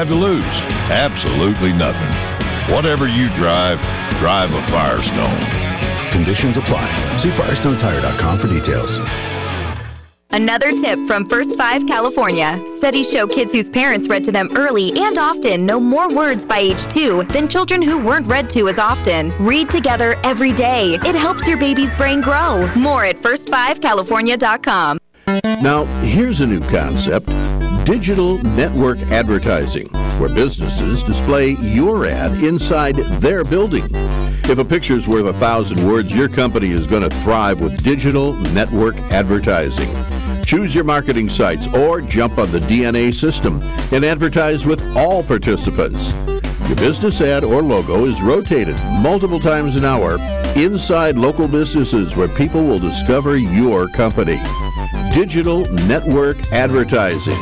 have to lose? Absolutely nothing. Whatever you drive, drive a Firestone. Conditions apply. See FirestoneTire.com for details. Another tip from First 5 California. Studies show kids whose parents read to them early and often know more words by age 2 than children who weren't read to as often. Read together every day. It helps your baby's brain grow. More at first5california.com. Now, here's a new concept: digital network advertising, where businesses display your ad inside their building. If a picture's worth 1,000 words, your company is going to thrive with digital network advertising. Choose your marketing sites or jump on the DNA system and advertise with all participants. Your business ad or logo is rotated multiple times an hour inside local businesses where people will discover your company. Digital network advertising.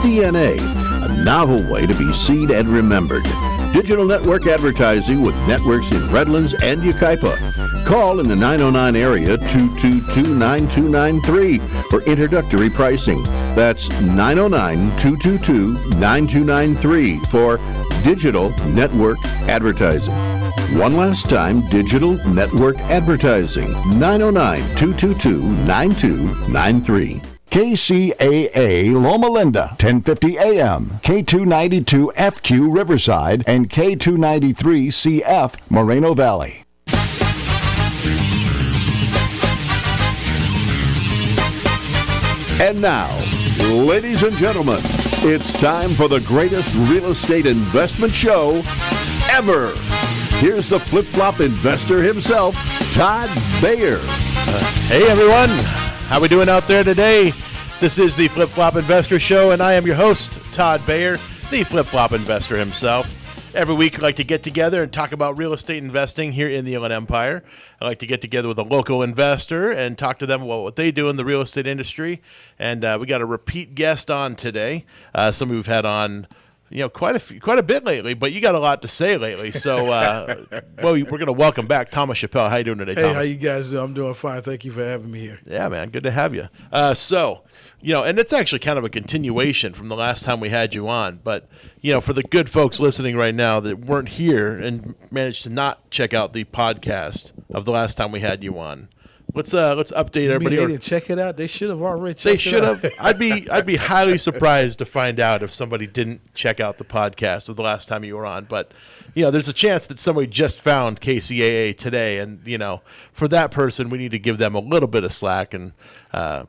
DNA, a novel way to be seen and remembered. Digital network advertising with networks in Redlands and Yucaipa. Call in the 909 area 222-9293 for introductory pricing. That's 909-222-9293 for digital network advertising. One last time, digital network advertising. 909-222-9293. KCAA Loma Linda, 1050 AM, K292FQ Riverside, and K293CF Moreno Valley. And now, ladies and gentlemen, it's time for the greatest real estate investment show ever. Here's the flip-flop investor himself, Todd Bayer. Hey, everyone. How we doing out there today? This is the Flip Flop Investor Show, and I am your host, Todd Bayer, the Flip Flop Investor himself. Every week, I like to get together and talk about real estate investing here in the Inland Empire. I like to get together with a local investor and talk to them about what they do in the real estate industry. And we got a repeat guest on today. Somebody we've had on, quite a bit lately, but you got a lot to say lately. So, we're going to welcome back Thomas Chappelle. How you doing today, Thomas? Hey, how you guys doing? I'm doing fine. Thank you for having me here. Yeah, man, good to have you. And it's actually kind of a continuation from the last time we had you on. But, for the good folks listening right now that weren't here and managed to not check out the podcast of the last time we had you on, let's update everybody. They didn't check it out? They should have already checked it out. They should have. I'd be highly surprised to find out if somebody didn't check out the podcast of the last time you were on. But, there's a chance that somebody just found KCAA today. And, for that person, we need to give them a little bit of slack. And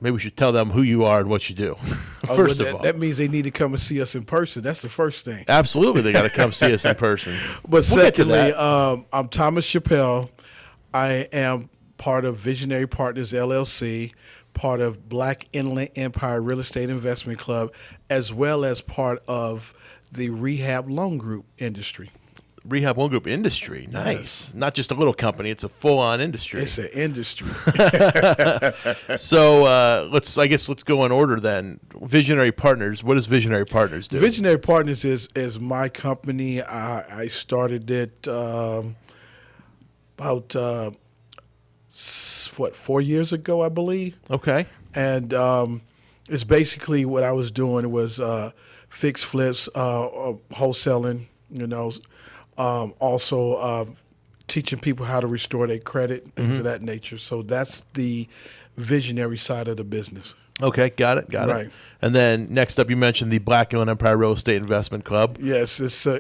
maybe we should tell them who you are and what you do, first of all. That means they need to come and see us in person. That's the first thing. Absolutely. They got to come see us in person. But secondly, I'm Thomas Chappelle. I am part of Visionary Partners, LLC, part of Black Inland Empire Real Estate Investment Club, as well as part of the Rehab Loan Group industry. Rehab Loan Group industry, nice. Yes. Not just a little company; it's a full-on industry. It's an industry. So let's go in order then. Visionary Partners. What does Visionary Partners do? Visionary Partners is my company. I started it about 4 years ago, I believe. Okay. And it's basically what I was doing was fix flips, wholesaling, also teaching people how to restore their credit, things of that nature. So that's the visionary side of the business. Okay, got it. Right. And then next up, you mentioned the Black Inland Empire Real Estate Investment Club. Yes, it's a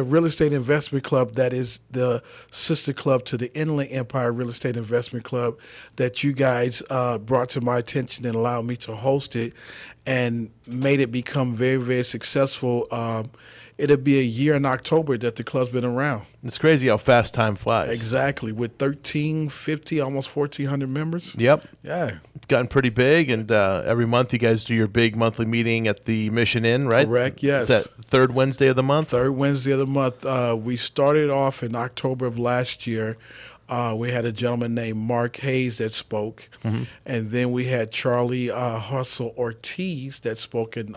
real estate investment club that is the sister club to the Inland Empire Real Estate Investment Club that you guys brought to my attention and allowed me to host it and made it become very, very successful. It'll be a year in October that the club's been around. It's crazy how fast time flies. Exactly, with 1,350, almost 1,400 members. Yep. Yeah. It's gotten pretty big, and every month you guys do your big monthly meeting at the Mission Inn, right? Correct, yes. Is that third Wednesday of the month? Third Wednesday of the month. We started off in October of last year. We had a gentleman named Mark Hayes that spoke, and then we had Charlie Hustle Ortiz that spoke in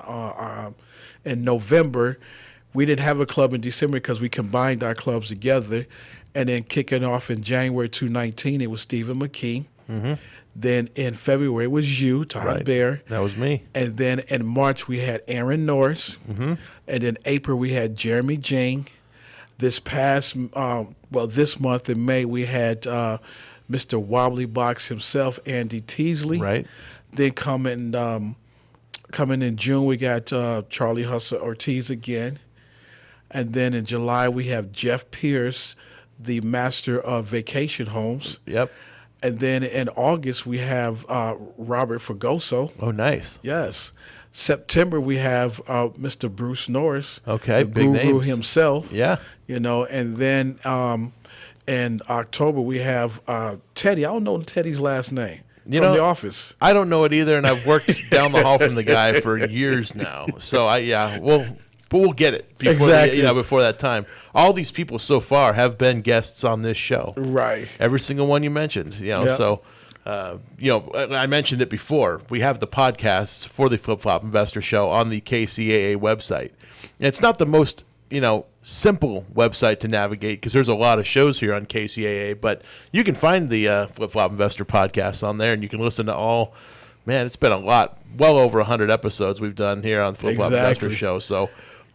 November. We didn't have a club in December because we combined our clubs together. And then kicking off in January 2019, it was Stephen McKee. Then in February it was you, Todd Right. Bear. That was me. And then in March we had Aaron Norris. Mm-hmm. And in April we had Jeremy Jing. This this month in May we had Mr. Wobbly Box himself, Andy Teasley. Right. Then coming in June we got Charlie Hustle Ortiz again. And then in July we have Jeff Pierce, the master of vacation homes. Yep. And then in August we have Robert Fragoso. Oh, nice. Yes. September we have Mr. Bruce Norris. Okay, the big guru names. himself. Yeah. And then in October we have Teddy. I don't know Teddy's last name. From The Office. I don't know it either, and I've worked down the hall from the guy for years now. So we'll get it before that time. All these people so far have been guests on this show. Right. Every single one you mentioned. Yep. So I mentioned it before. We have the podcasts for the Flip Flop Investor Show on the KCAA website. And it's not the most simple website to navigate because there's a lot of shows here on KCAA, but you can find the Flip Flop Investor podcast on there, and you can listen to all. Man, it's been a lot, well over 100 episodes we've done here on the Flip Flop Investor Show. So,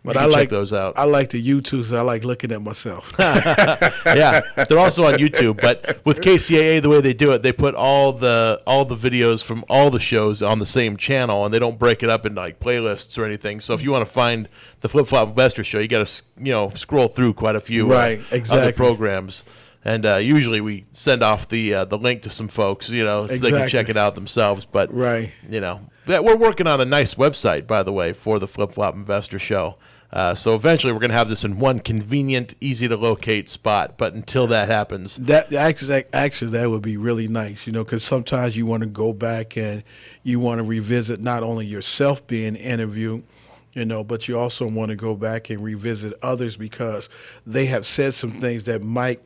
but you can check those out. I like the YouTube, so I like looking at myself. Yeah, they're also on YouTube. But with KCAA, the way they do it, they put all the videos from all the shows on the same channel, and they don't break it up into like playlists or anything. So if you want to find the Flip Flop Investor Show, you got to scroll through quite a few other programs. And usually we send off the link to some folks, so they can check it out themselves. But we're working on a nice website, by the way, for the Flip Flop Investor Show. So eventually we're going to have this in one convenient, easy to locate spot. But until that happens, that would be really nice, because sometimes you want to go back and you want to revisit not only yourself being interviewed, but you also want to go back and revisit others because they have said some things that might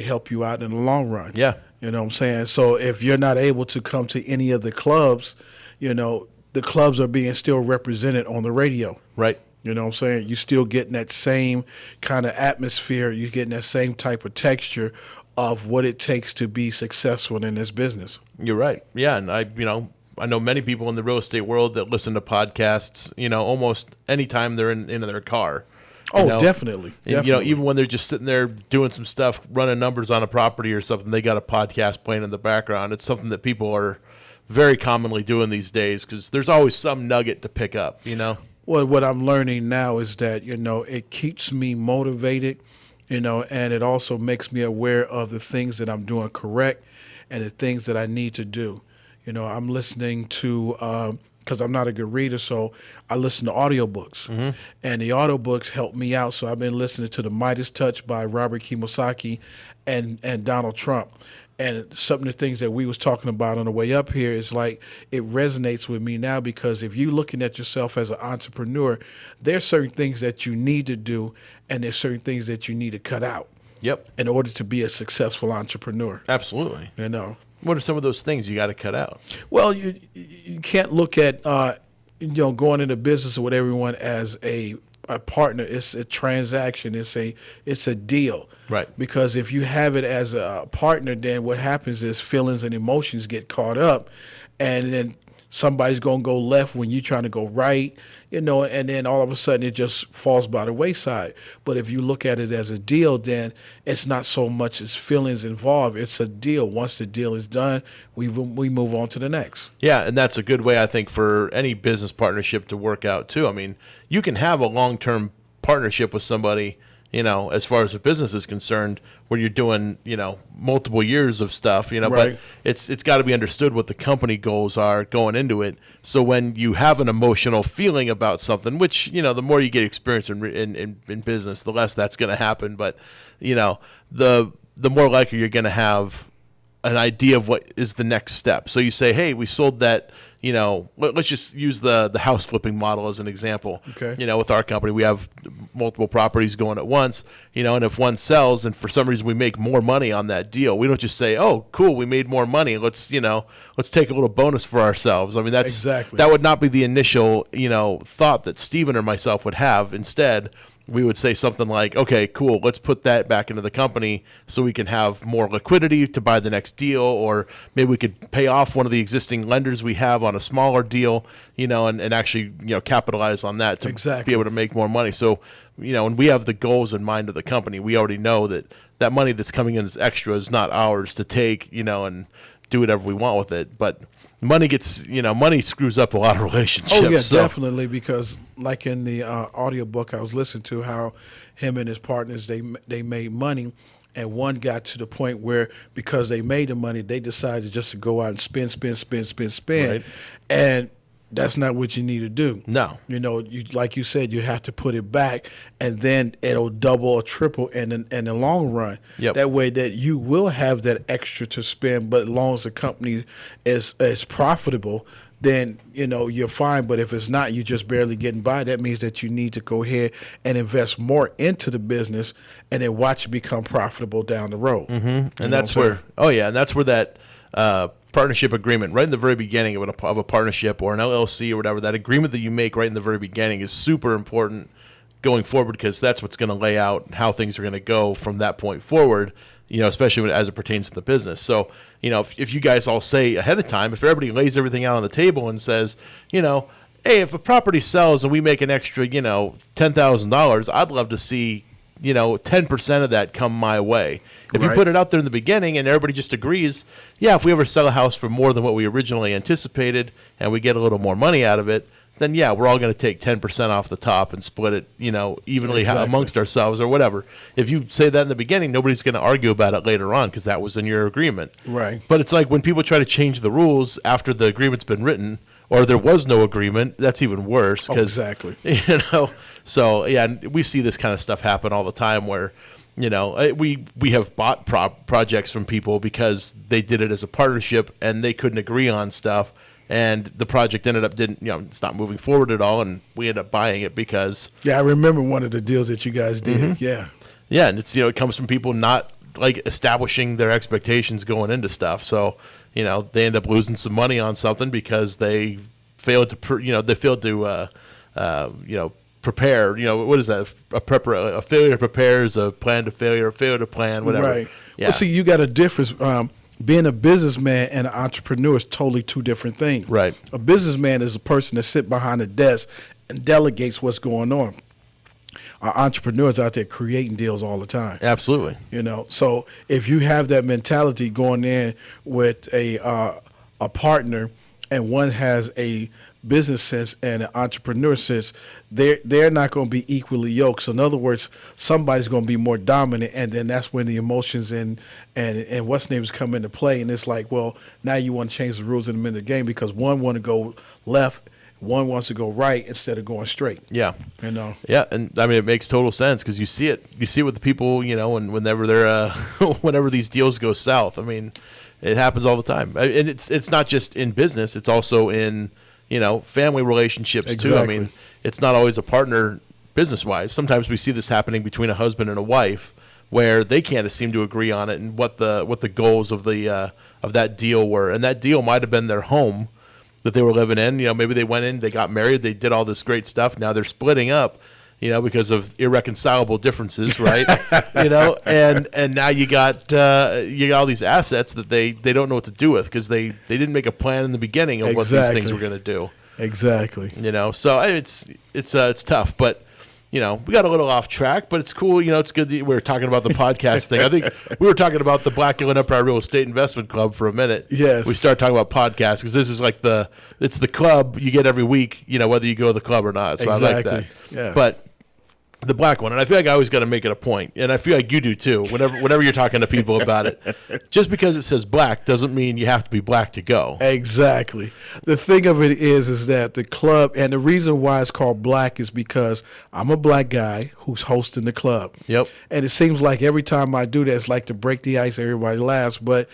help you out in the long run. Yeah. You know what I'm saying? So if you're not able to come to any of the clubs, the clubs are being still represented on the radio. Right. You know what I'm saying? You're still getting that same kind of atmosphere. You're getting that same type of texture of what it takes to be successful in this business. You're right. Yeah, and I know many people in the real estate world that listen to podcasts, almost anytime they're in their car. Definitely. Even when they're just sitting there doing some stuff, running numbers on a property or something, they got a podcast playing in the background. It's something that people are very commonly doing these days because there's always some nugget to pick up, Well, what I'm learning now is that, it keeps me motivated, and it also makes me aware of the things that I'm doing correct and the things that I need to do. I'm listening to because I'm not a good reader, so I listen to audiobooks. Mm-hmm. And the audiobooks help me out. So I've been listening to The Midas Touch by Robert Kiyosaki and Donald Trump. And some of the things that we was talking about on the way up here is like it resonates with me now because if you're looking at yourself as an entrepreneur, there's certain things that you need to do and there's certain things that you need to cut out. Yep. In order to be a successful entrepreneur. Absolutely. What are some of those things you got to cut out? Well, you can't look at going into business with everyone as a partner. It's a transaction. It's a deal. Right. Because if you have it as a partner, then what happens is feelings and emotions get caught up, and then somebody's gonna go left when you're trying to go right. And then all of a sudden it just falls by the wayside. But if you look at it as a deal, then it's not so much as feelings involved. It's a deal. Once the deal is done, we move on to the next. Yeah, and that's a good way, I think, for any business partnership to work out, too. I mean, you can have a long-term partnership with somebody, as far as a business is concerned, where you're doing, multiple years of stuff, right. But it's got to be understood what the company goals are going into it. So when you have an emotional feeling about something, which, the more you get experience in business, the less that's going to happen. But, the more likely you're going to have an idea of what is the next step. So you say, hey, we sold that, let's just use the house flipping model as an example. Okay. With our company, we have multiple properties going at once, and if one sells and for some reason we make more money on that deal, we don't just say, oh, cool, we made more money. Let's take a little bonus for ourselves. I mean, that would not be the initial, thought that Steven or myself would have. Instead, we would say something like, okay, cool, let's put that back into the company so we can have more liquidity to buy the next deal, or maybe we could pay off one of the existing lenders we have on a smaller deal, and actually, capitalize on that to be able to make more money. So, when we have the goals in mind of the company, we already know that money that's coming in that's extra is not ours to take, and do whatever we want with it. But money money screws up a lot of relationships. Oh, yeah, definitely, because like in the audiobook I was listening to, how him and his partners, they made money, and one got to the point where because they made the money, they decided just to go out and spend. Right. And that's not what you need to do. No. Like you said, you have to put it back, and then it'll double or triple in the long run. Yep. That way that you will have that extra to spend, but as long as the company is profitable, then, you're fine. But if it's not, you're just barely getting by. That means that you need to go ahead and invest more into the business and then watch it become profitable down the road. Mm-hmm. And that's where that partnership agreement right in the very beginning of a partnership or an LLC or whatever, that agreement that you make right in the very beginning is super important going forward, because that's what's going to lay out how things are going to go from that point forward, especially as it pertains to the business. So, if you guys all say ahead of time, if everybody lays everything out on the table and says, hey, if a property sells and we make an extra, $10,000, I'd love to see 10% of that come my way. If you put it out there in the beginning and everybody just agrees, if we ever sell a house for more than what we originally anticipated and we get a little more money out of it, then we're all going to take 10% off the top and split it, evenly amongst ourselves or whatever. If you say that in the beginning, nobody's going to argue about it later on because that was in your agreement. Right. But it's like when people try to change the rules after the agreement's been written, or there was no agreement, that's even worse. Exactly. So we see this kind of stuff happen all the time where, we have bought projects from people because they did it as a partnership and they couldn't agree on stuff, and the project ended up it's not moving forward at all, and we ended up buying it because. Yeah, I remember one of the deals that you guys did. Mm-hmm. Yeah. Yeah, and it's it comes from people not like establishing their expectations going into stuff. So they end up losing some money on something because they failed to prepare. What is that? A failure prepares, a plan to failure, a failure to plan, whatever. Right. Yeah. Well, see, you got a difference. Being a businessman and an entrepreneur is totally two different things. Right. A businessman is a person that sits behind a desk and delegates what's going on. Our entrepreneurs out there creating deals all the time. Absolutely. So if you have that mentality going in with a partner, and one has a business sense and an entrepreneur sense, they're not going to be equally yoked. So in other words, somebody's going to be more dominant, and then that's when the emotions and what's names come into play. And it's like, well, now you want to change the rules in the middle of the game because one want to go left, one wants to go right instead of going straight. Yeah. Yeah, and I mean it makes total sense because you see it with the people, and whenever they're whenever these deals go south. I mean, it happens all the time, and it's not just in business; it's also in family relationships too. I mean, it's not always a partner business-wise. Sometimes we see this happening between a husband and a wife, where they can't seem to agree on it and what the goals of that deal were, and that deal might have been their home that they were living in. Maybe they went in, they got married, they did all this great stuff. Now they're splitting up, because of irreconcilable differences, right? And now you got all these assets that they don't know what to do with because they didn't make a plan in the beginning of what these things were going to do. Exactly. So it's tough, but we got a little off track, but it's cool. It's good that we were talking about the podcast thing. I think we were talking about the Black Hill Empire Real Estate Investment Club for a minute. Yes. We started talking about podcasts because this is like it's the club you get every week, whether you go to the club or not. So exactly. I like that. Yeah. But the black one, and I feel like I always got to make it a point, and I feel like you do too. Whenever you're talking to people about it, just because it says black doesn't mean you have to be black to go. Exactly. The thing of it is that the club, and the reason why it's called black is because I'm a black guy who's hosting the club. Yep. And it seems like every time I do that, it's like to break the ice. Everybody laughs, but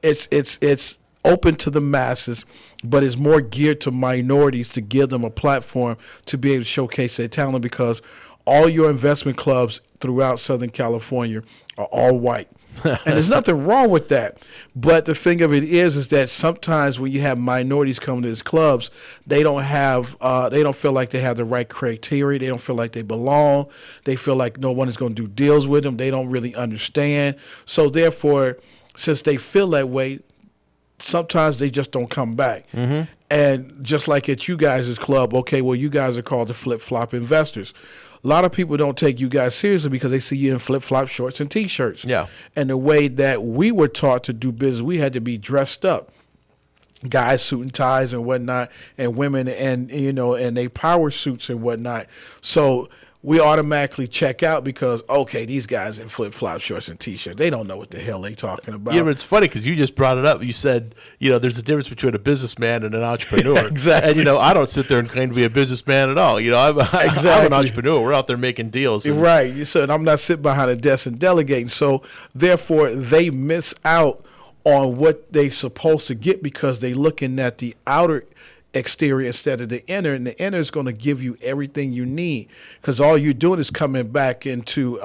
it's open to the masses, but it's more geared to minorities to give them a platform to be able to showcase their talent because all your investment clubs throughout Southern California are all white. And there's nothing wrong with that. But the thing of it is that sometimes when you have minorities come to these clubs, they don't feel like they have the right criteria. They don't feel like they belong. They feel like no one is going to do deals with them. They don't really understand. So therefore, since they feel that way, sometimes they just don't come back. Mm-hmm. And just like at you guys' club, okay, well, you guys are called the flip-flop investors. A lot of people don't take you guys seriously because they see you in flip-flop shorts and T-shirts. Yeah. And the way that we were taught to do business, we had to be dressed up. Guys, suit and ties and whatnot, and women and they power suits and whatnot. So we automatically check out because, okay, these guys in flip-flop shorts and T-shirts, they don't know what the hell they talking about. Yeah, but it's funny because you just brought it up. You said, there's a difference between a businessman and an entrepreneur. Yeah, exactly. And, I don't sit there and claim to be a businessman at all. I'm an entrepreneur. We're out there making deals. Right. You said I'm not sitting behind a desk and delegating. So, therefore, they miss out on what they're supposed to get because they're looking at the outer exterior instead of the inner, and the inner is going to give you everything you need because all you're doing is coming back into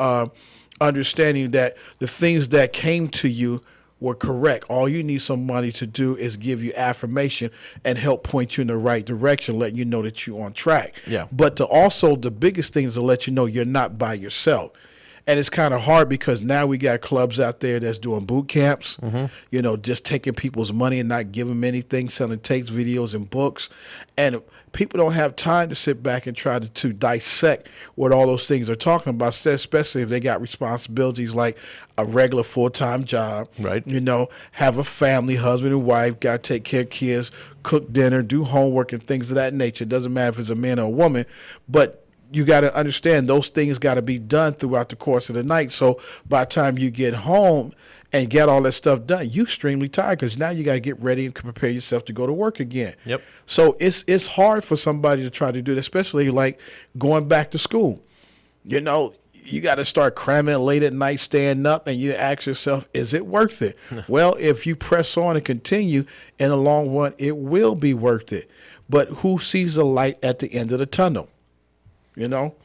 understanding that the things that came to you were correct. All you need somebody to do is give you affirmation and help point you in the right direction, letting you know that you're on track. Yeah. But the biggest thing is to let you know you're not by yourself. And it's kind of hard because now we got clubs out there that's doing boot camps, just taking people's money and not giving them anything, selling tapes, videos, and books. And people don't have time to sit back and try to dissect what all those things are talking about, especially if they got responsibilities like a regular full-time job, right? Have a family, husband and wife, got to take care of kids, cook dinner, do homework, and things of that nature. It doesn't matter if it's a man or a woman, but you got to understand those things got to be done throughout the course of the night. So by the time you get home and get all that stuff done, you're extremely tired because now you got to get ready and prepare yourself to go to work again. Yep. So it's hard for somebody to try to do that, especially like going back to school. You got to start cramming late at night, staying up, and you ask yourself, is it worth it? Well, if you press on and continue, in the long run, it will be worth it. But who sees the light at the end of the tunnel?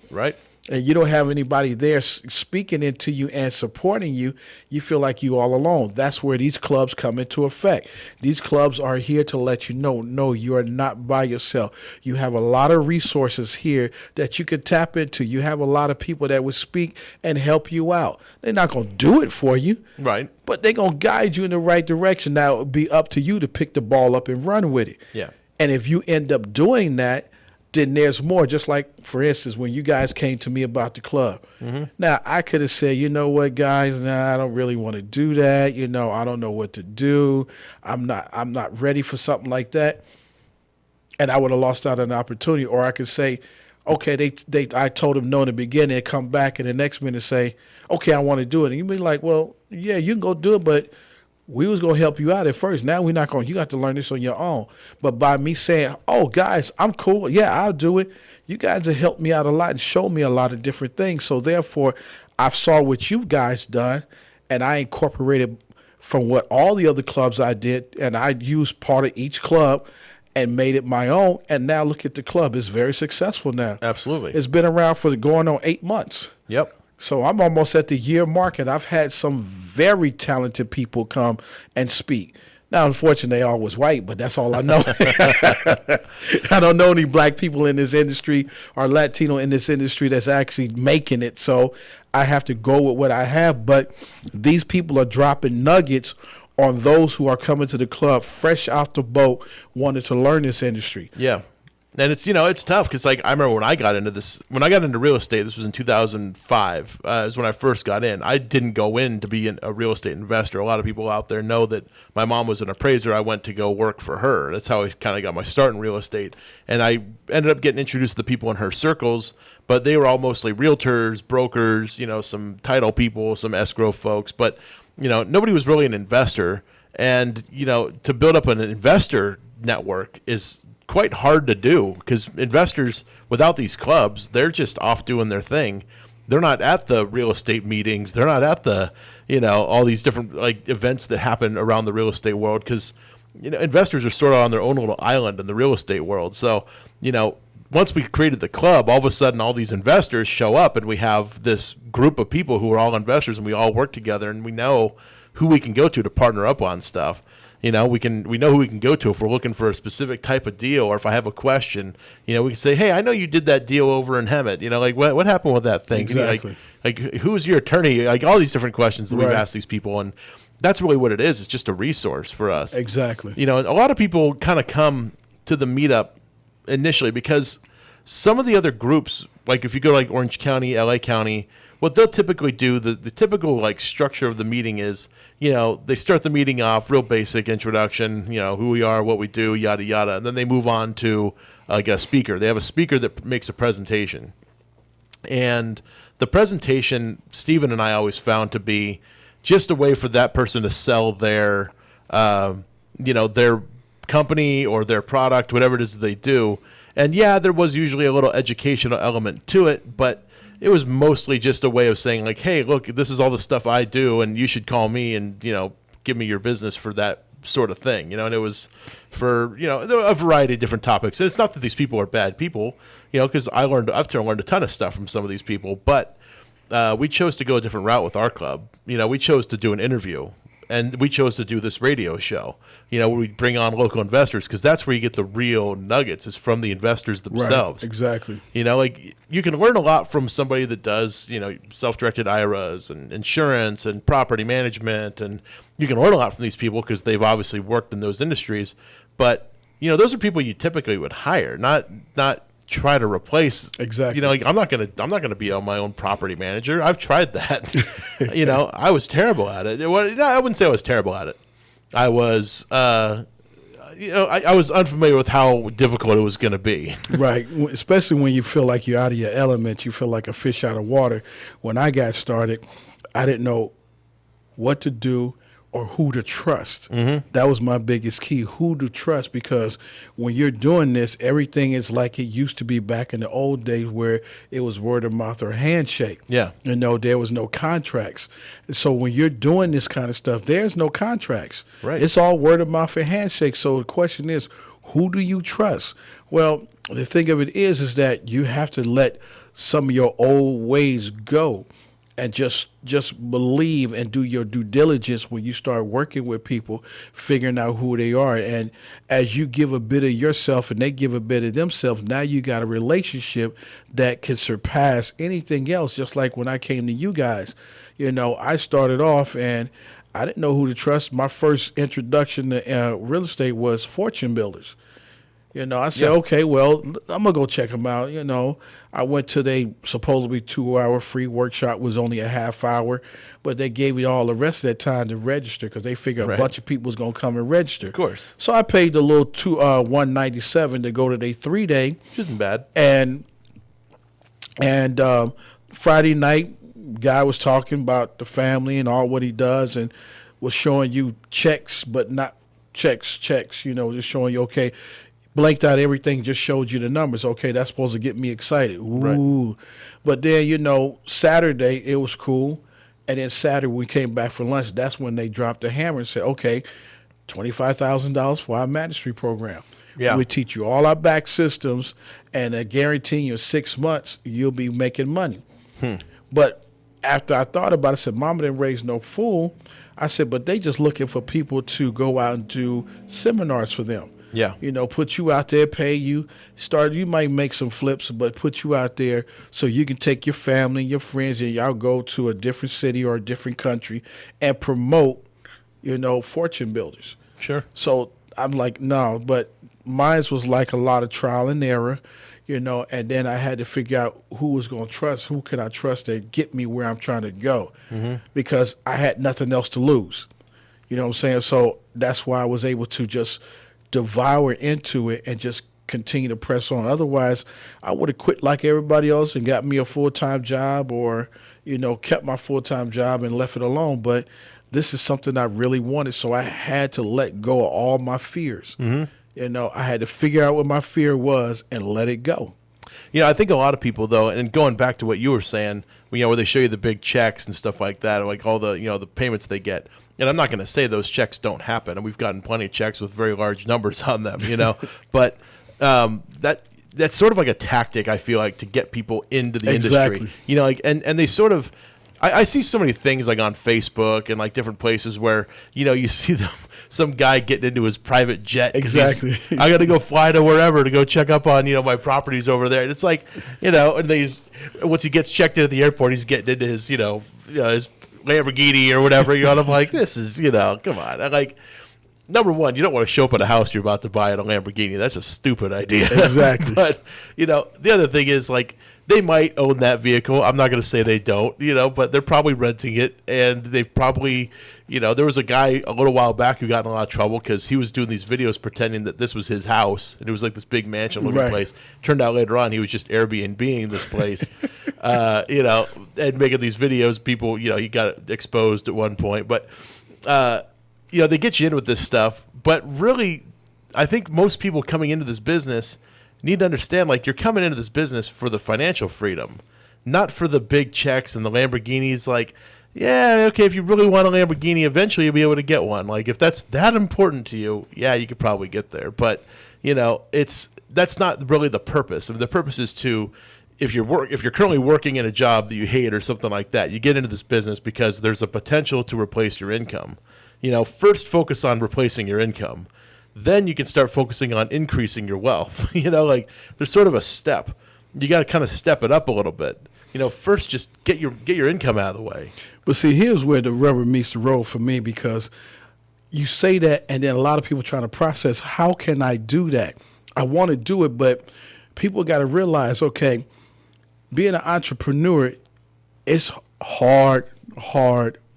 Right. And you don't have anybody there speaking into you and supporting you. You feel like you all alone. That's where these clubs come into effect. These clubs are here to let you know, no, you are not by yourself. You have a lot of resources here that you can tap into. You have a lot of people that will speak and help you out. They're not going to do it for you. Right. But they're going to guide you in the right direction. Now, it'll be up to you to pick the ball up and run with it. Yeah. And if you end up doing that, then there's more. Just like, for instance, when you guys came to me about the club. Mm-hmm. Now, I could have said, you know what, guys, I don't really want to do that. I don't know what to do. I'm not ready for something like that. And I would have lost out on an opportunity. Or I could say, okay, I told them no in the beginning and come back in the next minute and say, okay, I want to do it. And you'd be like, well, yeah, you can go do it, but we was going to help you out at first. Now we're not going. You got to learn this on your own. But by me saying, oh, guys, I'm cool. Yeah, I'll do it. You guys have helped me out a lot and showed me a lot of different things. So therefore, I saw what you guys done, and I incorporated from what all the other clubs I did, and I used part of each club and made it my own. And now look at the club. It's very successful now. Absolutely. It's been around for going on 8 months. Yep. So I'm almost at the year mark, and I've had some very talented people come and speak. Now, unfortunately, they all was white, but that's all I know. I don't know any black people in this industry or Latino in this industry that's actually making it. So I have to go with what I have. But these people are dropping nuggets on those who are coming to the club fresh off the boat, wanting to learn this industry. Yeah. And it's, it's tough because, I remember when I got into real estate, this was in 2005, is when I first got in. I didn't go in to be a real estate investor. A lot of people out there know that my mom was an appraiser. I went to go work for her. That's how I kind of got my start in real estate. And I ended up getting introduced to the people in her circles, but they were all mostly realtors, brokers, some title people, some escrow folks. But, nobody was really an investor. And, to build up an investor network is quite hard to do because investors without these clubs, they're just off doing their thing. They're not at the real estate meetings. They're not at the, all these different events that happen around the real estate world because, investors are sort of on their own little island in the real estate world. So, once we created the club, all of a sudden all these investors show up, and we have this group of people who are all investors, and we all work together, and we know who we can go to partner up on stuff. We know who we can go to if we're looking for a specific type of deal, or if I have a question, we can say, hey, I know you did that deal over in Hemet. Like what happened with that thing? Exactly. Like who's your attorney? Like all these different questions that we've asked these people, and that's really what it is. It's just a resource for us. Exactly. A lot of people kind of come to the meetup initially because some of the other groups, like if you go to like Orange County, LA County, what they'll typically do, the typical like structure of the meeting is, they start the meeting off real basic introduction, who we are, what we do, yada yada, and then they move on to like a speaker. They have a speaker that makes a presentation, and the presentation, Stephen and I always found to be just a way for that person to sell their, their company or their product, whatever it is they do. And yeah, there was usually a little educational element to it, but it was mostly just a way of saying like, hey, look, this is all the stuff I do, and you should call me and, give me your business for that sort of thing. And it was for, a variety of different topics. And it's not that these people are bad people, because I've learned a ton of stuff from some of these people, but we chose to go a different route with our club. We chose to do an interview, and we chose to do this radio show, where we bring on local investors, because that's where you get the real nuggets, is from the investors themselves. Right, exactly. Like you can learn a lot from somebody that does, self-directed IRAs and insurance and property management, and you can learn a lot from these people because they've obviously worked in those industries. But, those are people you typically would hire, not try to replace. Exactly. Like I'm not gonna be on my own property manager. I've tried that. I was terrible at it. I wouldn't say I was terrible at it. I was I was unfamiliar with how difficult it was going to be. Right, especially when you feel like you're out of your element, you feel like a fish out of water. When I got started, I didn't know what to do or who to trust. Mm-hmm. That was my biggest key, who to trust, because when you're doing this, everything is like it used to be back in the old days where it was word of mouth or handshake. Yeah. There was no contracts. So when you're doing this kind of stuff, there's no contracts. Right. It's all word of mouth and handshake. So the question is, who do you trust? Well, the thing of it is that you have to let some of your old ways go. And just believe and do your due diligence when you start working with people, figuring out who they are. And as you give a bit of yourself and they give a bit of themselves, now you got a relationship that can surpass anything else. Just like when I came to you guys, I started off and I didn't know who to trust. My first introduction to real estate was fortune builders. I said, okay, well, I'm going to go check them out. I went to they supposedly 2-hour free workshop, was only a half hour, but they gave me all the rest of that time to register because they figured a bunch of people was going to come and register. Of course. So I paid the little $197 to go to their 3-day. Which isn't bad. And Friday night, guy was talking about the family and all what he does and was showing you checks, but not checks, just showing you, okay, blanked out everything, just showed you the numbers. Okay, that's supposed to get me excited. Ooh. Right. But then, Saturday, it was cool. And then Saturday, we came back for lunch. That's when they dropped the hammer and said, okay, $25,000 for our mastery program. Yeah. We teach you all our back systems, and I guarantee you in 6 months, you'll be making money. But after I thought about it, I said, Mama didn't raise no fool. I said, but they just looking for people to go out and do seminars for them. Yeah. Put you out there, pay you, you might make some flips, but put you out there so you can take your family, your friends, and y'all go to a different city or a different country and promote, fortune builders. Sure. So I'm like, no, but mine was like a lot of trial and error, and then I had to figure out who was going to trust, who can I trust to get me where I'm trying to go, because I had nothing else to lose. You know what I'm saying? So that's why I was able to just devour into it and just continue to press on. Otherwise, I would have quit like everybody else and got me a full-time job or, kept my full-time job and left it alone. But this is something I really wanted, so I had to let go of all my fears. I had to figure out what my fear was and let it go. I think a lot of people, though, and going back to what you were saying, where they show you the big checks and stuff like that, like all the, the payments they get. And I'm not going to say those checks don't happen, and we've gotten plenty of checks with very large numbers on them, but that that's sort of like a tactic, I feel like, to get people into the industry. You know, like, and they sort of, I see so many things like on Facebook and like different places where, you know, you see some guy getting into his private jet. Exactly. I got to go fly to wherever to go check up on, you know, my properties over there. And it's like, you know, and once he gets checked in at the airport, he's getting into his, his Lamborghini or whatever. You know, and I'm like, this is, you know, come on. I'm like, number one, you don't want to show up at a house you're about to buy in a Lamborghini. That's a stupid idea. Exactly. But, you know, the other thing is, like, they might own that vehicle. I'm not going to say they don't, you know, but they're probably renting it. And they've probably, you know, there was a guy a little while back who got in a lot of trouble because he was doing these videos pretending that this was his house. And it was like this big mansion looking place. Turned out later on he was just Airbnb-ing this place, you know, and making these videos. People, you know, he got exposed at one point. But, you know, they get you in with this stuff, but really, I think most people coming into this business need to understand, like, you're coming into this business for the financial freedom, not for the big checks and the Lamborghinis. Like, yeah, okay, if you really want a Lamborghini, eventually you'll be able to get one. Like, if that's that important to you, yeah, you could probably get there. But, you know, that's not really the purpose. I mean, the purpose is to, if you're currently working in a job that you hate or something like that, you get into this business because there's a potential to replace your income. You know, first focus on replacing your income. Then you can start focusing on increasing your wealth. You know, like, there's sort of a step. You got to kind of step it up a little bit. You know, first just get your income out of the way. But see, here's where the rubber meets the road for me, because you say that and then a lot of people trying to process, how can I do that? I want to do it, but people got to realize, okay, being an entrepreneur, it's hard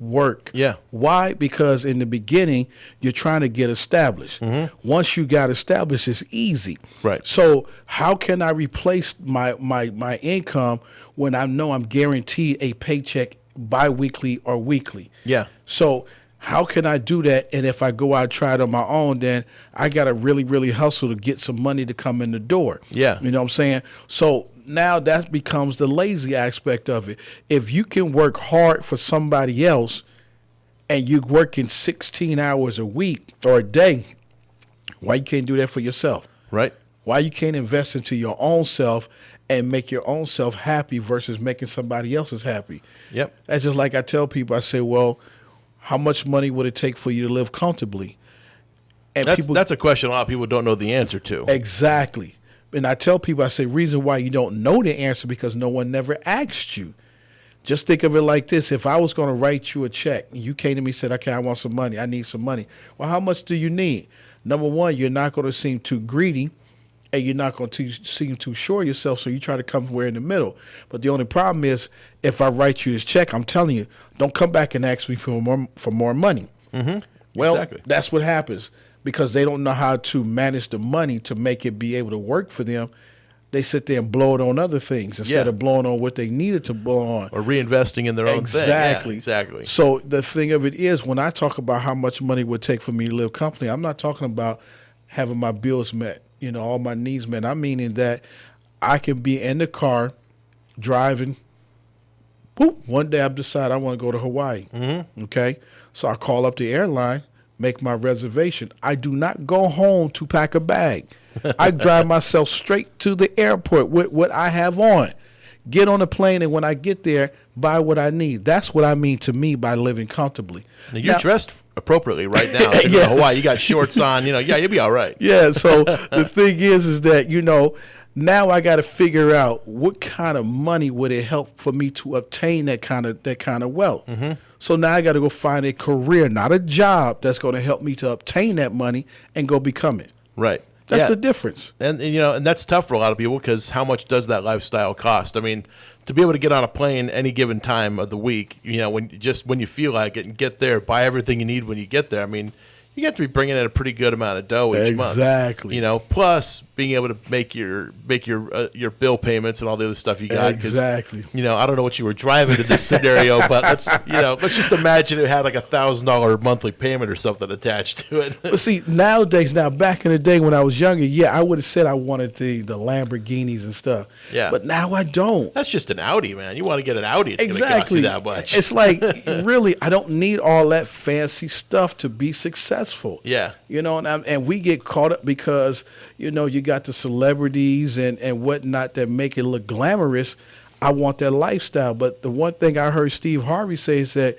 work. Yeah. Why? Because in the beginning, you're trying to get established. Once you got established, it's easy. Right. So how can I replace my income when I know I'm guaranteed a paycheck biweekly or weekly? Yeah. So how can I do that? And if I go out and try it on my own, then I got to really, really hustle to get some money to come in the door. Yeah. You know what I'm saying? So now that becomes the lazy aspect of it. If you can work hard for somebody else and you're working 16 hours a week or a day, why you can't do that for yourself? Right. Why you can't invest into your own self and make your own self happy versus making somebody else's happy? Yep. That's just like I tell people, I say, well, how much money would it take for you to live comfortably? And that's a question a lot of people don't know the answer to. Exactly. And I tell people, I say, reason why you don't know the answer because no one never asked you. Just think of it like this. If I was going to write you a check and you came to me and said, okay, I want some money. I need some money. Well, how much do you need? Number one, you're not going to seem too greedy and you're not going to seem too sure of yourself. So you try to come somewhere in the middle. But the only problem is if I write you this check, I'm telling you, don't come back and ask me for more money. Well, Exactly. That's what happens. Because they don't know how to manage the money to make it be able to work for them. They sit there and blow it on other things instead of blowing on what they needed to blow on. Or reinvesting in their own thing. Exactly. Yeah, exactly. So the thing of it is, when I talk about how much money it would take for me to live comfortably, I'm not talking about having my bills met, you know, all my needs met. I'm meaning that I can be in the car driving. Boop, one day I've decided I want to go to Hawaii. Okay? So I call up the airline, make my reservation. I do not go home to pack a bag. I drive myself straight to the airport with what I have on. Get on a plane, and when I get there, buy what I need. That's what I mean to me by living comfortably. Now, you're dressed appropriately right now. If you're in Hawaii, you got shorts on. You know, yeah, you'll be all right. Yeah, so the thing is that, you know, now I got to figure out what kind of money would it help for me to obtain that kind of wealth. So now I got to go find a career, not a job, that's going to help me to obtain that money and go become it. Right. That's the difference. And you know, and that's tough for a lot of people because how much does that lifestyle cost? I mean, to be able to get on a plane any given time of the week, you know, when you feel like it and get there, buy everything you need when you get there. I mean, you have to be bringing in a pretty good amount of dough each month. Exactly. You know, plus being able to make your bill payments and all the other stuff you got. Exactly. You know, I don't know what you were driving in this scenario, but let's just imagine it had like $1,000 monthly payment or something attached to it. But see, nowadays, back in the day when I was younger, I would have said I wanted the Lamborghinis and stuff. Yeah. But now I don't. That's just an Audi, man. You want to get an Audi, it's going to cost Exactly. you that much. It's like, really, I don't need all that fancy stuff to be successful. successful. Yeah. You know, and we get caught up because, you know, you got the celebrities and whatnot that make it look glamorous. I want that lifestyle. But the one thing I heard Steve Harvey say is that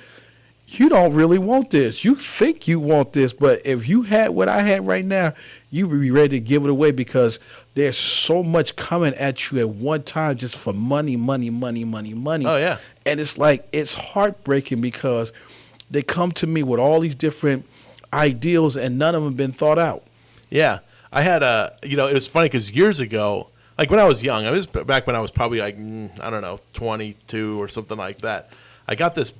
you don't really want this. You think you want this, but if you had what I had right now, you would be ready to give it away because there's so much coming at you at one time just for money, money, money, money, money. Oh, yeah. And it's like, it's heartbreaking because they come to me with all these different ideals and none of them have been thought out. Yeah. I had it was funny because years ago, like when I was young, I was back when I was probably like, I don't know, 22 or something like that. I got this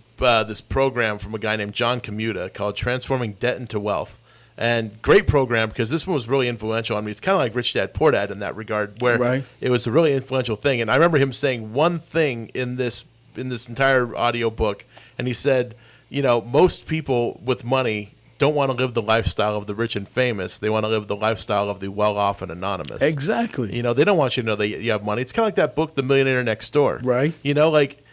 program from a guy named John Commuta called Transforming Debt into Wealth. And great program because this one was really influential on me. It's kind of like Rich Dad Poor Dad in that regard, where it was a really influential thing. And I remember him saying one thing in this entire audio book, and he said, you know, most people with money don't want to live the lifestyle of the rich and famous. They want to live the lifestyle of the well-off and anonymous. Exactly. You know, they don't want you to know that you have money. It's kind of like that book, The Millionaire Next Door. Right. You know, like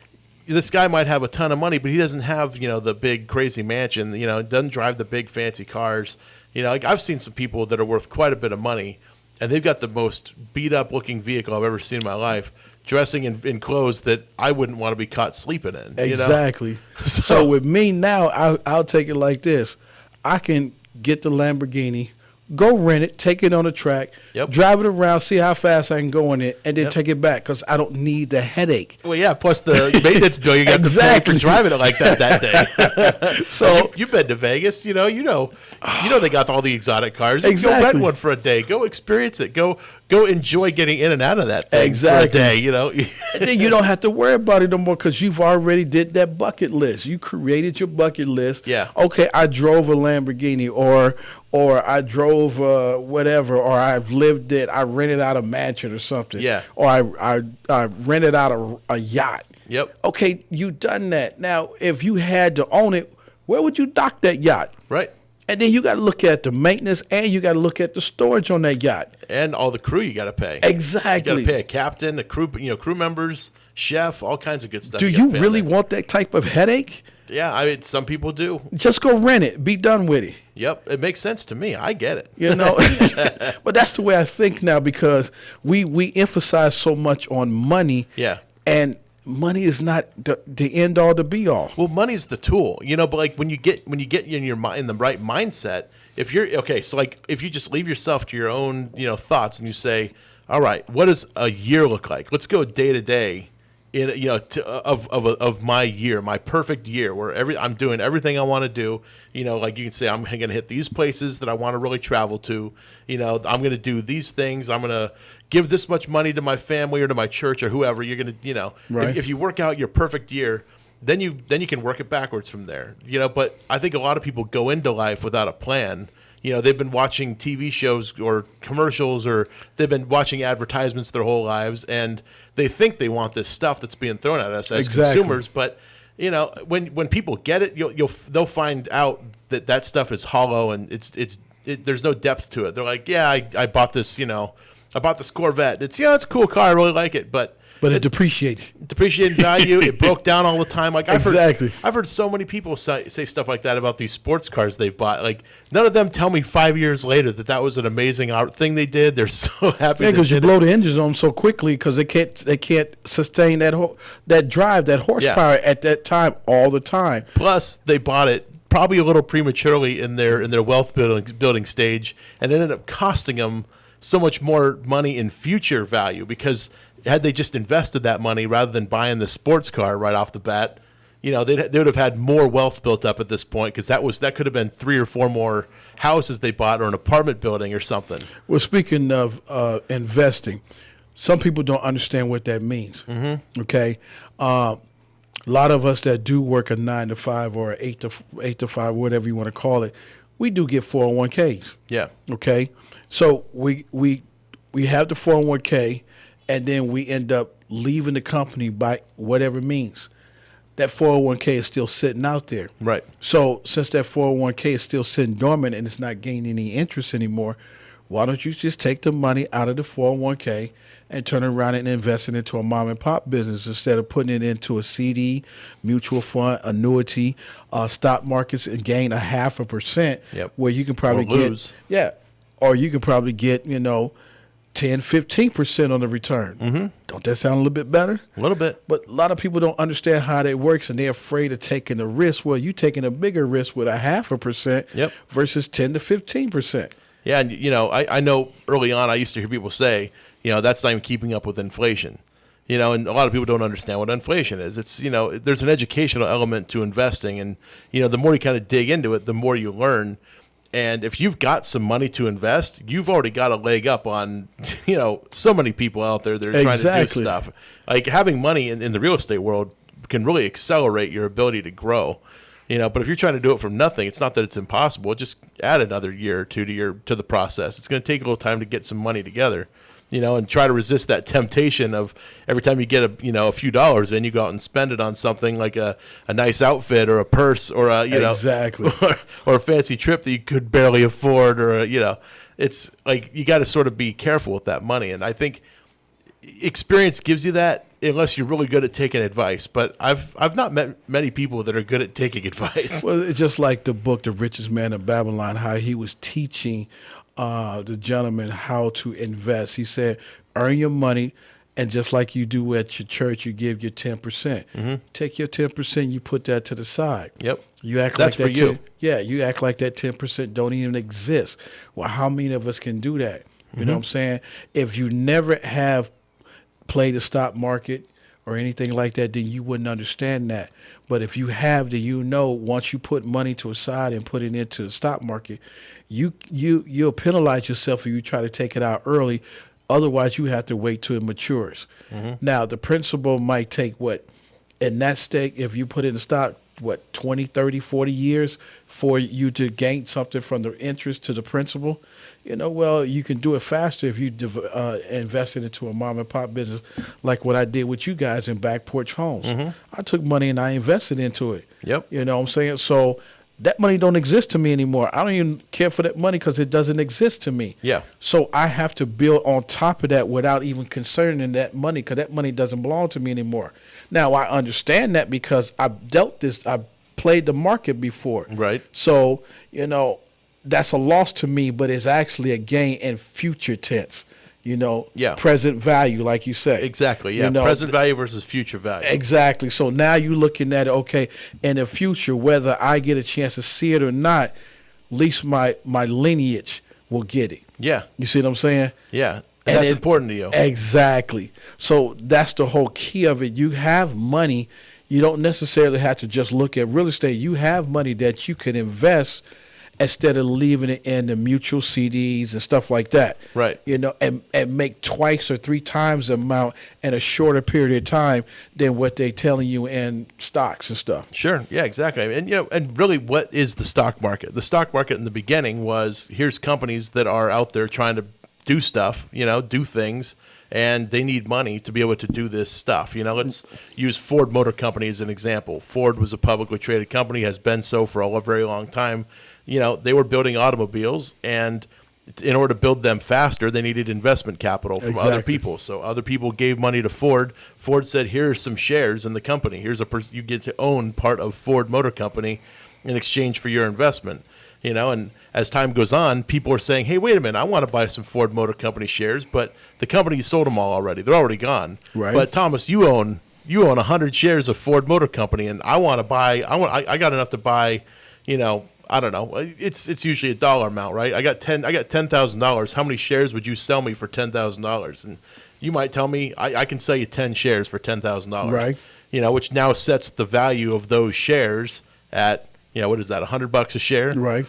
this guy might have a ton of money, but he doesn't have, you know, the big crazy mansion, you know, doesn't drive the big fancy cars. You know, like I've seen some people that are worth quite a bit of money, and they've got the most beat up looking vehicle I've ever seen in my life, dressing in clothes that I wouldn't want to be caught sleeping in. Exactly. You know? So with me now, I'll take it like this. I can get the Lamborghini, go rent it, take it on the track, drive it around, see how fast I can go in it, and then take it back because I don't need the headache. Well, yeah, plus the maintenance bill you got to pay for driving it like that day. So you've been to Vegas, you know they got all the exotic cars. Exactly. Go rent one for a day. Go experience it. Go enjoy getting in and out of that thing for a day, you know. And then you don't have to worry about it no more because you've already did that bucket list. You created your bucket list. Yeah. Okay, I drove a Lamborghini or I drove whatever, or I've lived it. I rented out a mansion or something. Yeah. Or I rented out a yacht. Yep. Okay, you done that. Now, if you had to own it, where would you dock that yacht? Right. And then you got to look at the maintenance and you got to look at the storage on that yacht. And all the crew you got to pay. Exactly. You got to pay a captain, a crew, crew members, chef, all kinds of good stuff. Do you really want that type of headache? Yeah, I mean, some people do. Just go rent it. Be done with it. Yep, it makes sense to me. I get it. You know, but that's the way I think now because we emphasize so much on money. Yeah. And money is not the end all, the be all. Well, money's the tool, you know. But like when you get in in the right mindset, if you're so like if you just leave yourself to your own thoughts and you say, all right, what does a year look like? Let's go day to day. Of my year, my perfect year, where I'm doing everything I want to do. Like you can say, I'm going to hit these places that I want to really travel to. I'm going to do these things. I'm going to give this much money to my family or to my church or whoever. You're going to, right. if you work out your perfect year, then you can work it backwards from there. But I think a lot of people go into life without a plan. They've been watching TV shows or commercials, or they've been watching advertisements their whole lives, and they think they want this stuff that's being thrown at us as consumers. But when people get it, they'll find out that stuff is hollow and there's no depth to it. They're like, yeah, I bought this, I bought this Corvette. It's a cool car, I really like it, but it depreciated. Depreciated value. It broke down all the time. Like I've heard so many people say stuff like that about these sports cars they've bought. Like none of them tell me 5 years later that was an amazing thing they did. They're so happy. Yeah, because you blow the engines on so quickly because they can't sustain that drive, that horsepower at that time all the time. Plus, they bought it probably a little prematurely in their wealth building stage, and it ended up costing them so much more money in future value because had they just invested that money rather than buying the sports car right off the bat, they would have had more wealth built up at this point because that could have been 3 or 4 more houses they bought or an apartment building or something. Well, speaking of investing, some people don't understand what that means. Mm-hmm. Okay, a lot of us that do work a 9 to 5 or 8 to 5, whatever you want to call it, we do get 401ks. Yeah. Okay, so we have the 401k. And then we end up leaving the company by whatever means. That 401k is still sitting out there. Right. So since that 401k is still sitting dormant and it's not gaining any interest anymore, why don't you just take the money out of the 401k and turn around and invest it into a mom and pop business instead of putting it into a CD, mutual fund, annuity, stock markets, and gain 0.5%. Yep. Where you can probably Or lose. or you can probably get 10-15% on the return. Mm-hmm. Don't that sound a little bit better? A little bit. But a lot of people don't understand how that works, and they're afraid of taking the risk. Well, you're taking a bigger risk with 0.5% Yep. versus 10 to 15%. Yeah, and I know early on I used to hear people say, that's not even keeping up with inflation. And a lot of people don't understand what inflation is. It's, there's an educational element to investing, and the more you kind of dig into it, the more you learn. And if you've got some money to invest, you've already got a leg up on, so many people out there that are trying to do stuff. Like having money in the real estate world can really accelerate your ability to grow. But if you're trying to do it from nothing, it's not that it's impossible. Just add another year or two to the process. It's going to take a little time to get some money together, and try to resist that temptation of every time you get a few dollars in, you go out and spend it on something like a nice outfit or a purse or Exactly. or a fancy trip that you could barely afford or it's like you got to sort of be careful with that money. And I think experience gives you that unless you're really good at taking advice. But I've not met many people that are good at taking advice. Well, it's just like the book, The Richest Man of Babylon, how he was teaching the gentleman how to invest. He said, earn your money, and just like you do at your church, you give your 10%. Mm-hmm. Take your 10%, you put that to the side. Yep. You act That's like that for you. You act like that 10% don't even exist. Well, how many of us can do that? You know what I'm saying? If you never have played the stock market or anything like that, then you wouldn't understand that. But if you have, then once you put money to a side and put it into the stock market, you'll penalize yourself if you try to take it out early. Otherwise, you have to wait till it matures. Mm-hmm. Now, the principal might take in that stake, if you put in the stock, 20, 30, 40 years for you to gain something from the interest to the principal. Well, you can do it faster if you invest it into a mom and pop business like what I did with you guys in Back Porch Homes. Mm-hmm. I took money and I invested into it. Yep. You know what I'm saying? So that money don't exist to me anymore. I don't even care for that money because it doesn't exist to me. Yeah. So I have to build on top of that without even concerning that money because that money doesn't belong to me anymore. Now, I understand that because I've played the market before. Right. So, that's a loss to me, but it's actually a gain in future tense. Yeah. Present value, like you say. Exactly. Yeah. Present value versus future value. Exactly. So now you're looking at it, okay, in the future, whether I get a chance to see it or not, at least my lineage will get it. Yeah. You see what I'm saying? Yeah. And that's important to you. Exactly. So that's the whole key of it. You have money. You don't necessarily have to just look at real estate. You have money that you can invest instead of leaving it in the mutual CDs and stuff like that. Right. And make twice or three times the amount in a shorter period of time than what they're telling you in stocks and stuff. Sure. Yeah, exactly. And, and really what is the stock market? The stock market in the beginning was here's companies that are out there trying to do stuff, do things, and they need money to be able to do this stuff. Let's use Ford Motor Company as an example. Ford was a publicly traded company, has been so for a very long time. They were building automobiles, and in order to build them faster, they needed investment capital from other people. So other people gave money to Ford. Ford said, here's some shares in the company. Here's you get to own part of Ford Motor Company in exchange for your investment. And as time goes on, people are saying, hey, wait a minute, I want to buy some Ford Motor Company shares, but the company sold them all already. They're already gone. Right. But Thomas, you own 100 shares of Ford Motor Company, and I want to buy. I got enough to buy. I don't know. It's usually a dollar amount, right? I got $10,000. How many shares would you sell me for $10,000? And you might tell me I can sell you 10 shares for $10,000. Right. Which now sets the value of those shares at what is that? $100 a share. Right.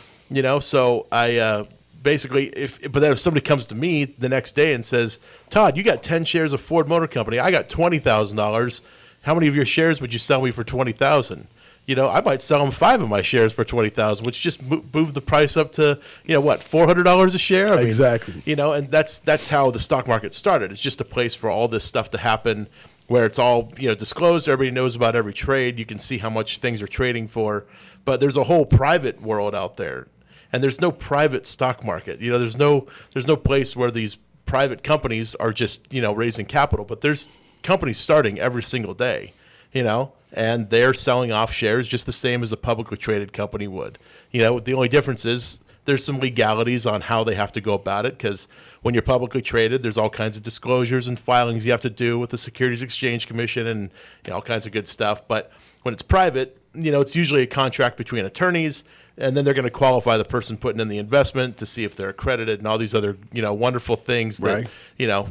So I basically but then if somebody comes to me the next day and says, Todd, you got 10 shares of Ford Motor Company. I got $20,000. How many of your shares would you sell me for $20,000? I might sell them 5 of my shares for $20,000, which just moved the price up to, $400 a share. Exactly. And that's how the stock market started. It's just a place for all this stuff to happen, where it's all disclosed. Everybody knows about every trade. You can see how much things are trading for. But there's a whole private world out there, and there's no private stock market. There's no place where these private companies are just, raising capital, but there's companies starting every single day, and they're selling off shares just the same as a publicly traded company would. The only difference is there's some legalities on how they have to go about it, because when you're publicly traded, there's all kinds of disclosures and filings you have to do with the Securities Exchange Commission and all kinds of good stuff. But when it's private, it's usually a contract between attorneys, and then they're going to qualify the person putting in the investment to see if they're accredited and all these other, wonderful things that,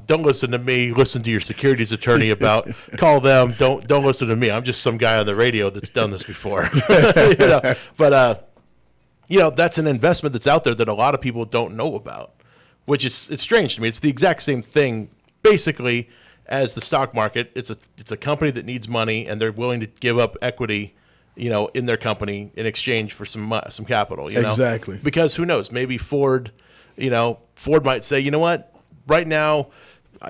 don't listen to me, listen to your securities attorney about, call them, don't listen to me. I'm just some guy on the radio that's done this before. But that's an investment that's out there that a lot of people don't know about, which is, it's strange to me. It's the exact same thing, basically, as the stock market. It's a company that needs money, and they're willing to give up equity, in their company in exchange for some capital. Exactly. Because who knows? Maybe Ford might say, what, right now,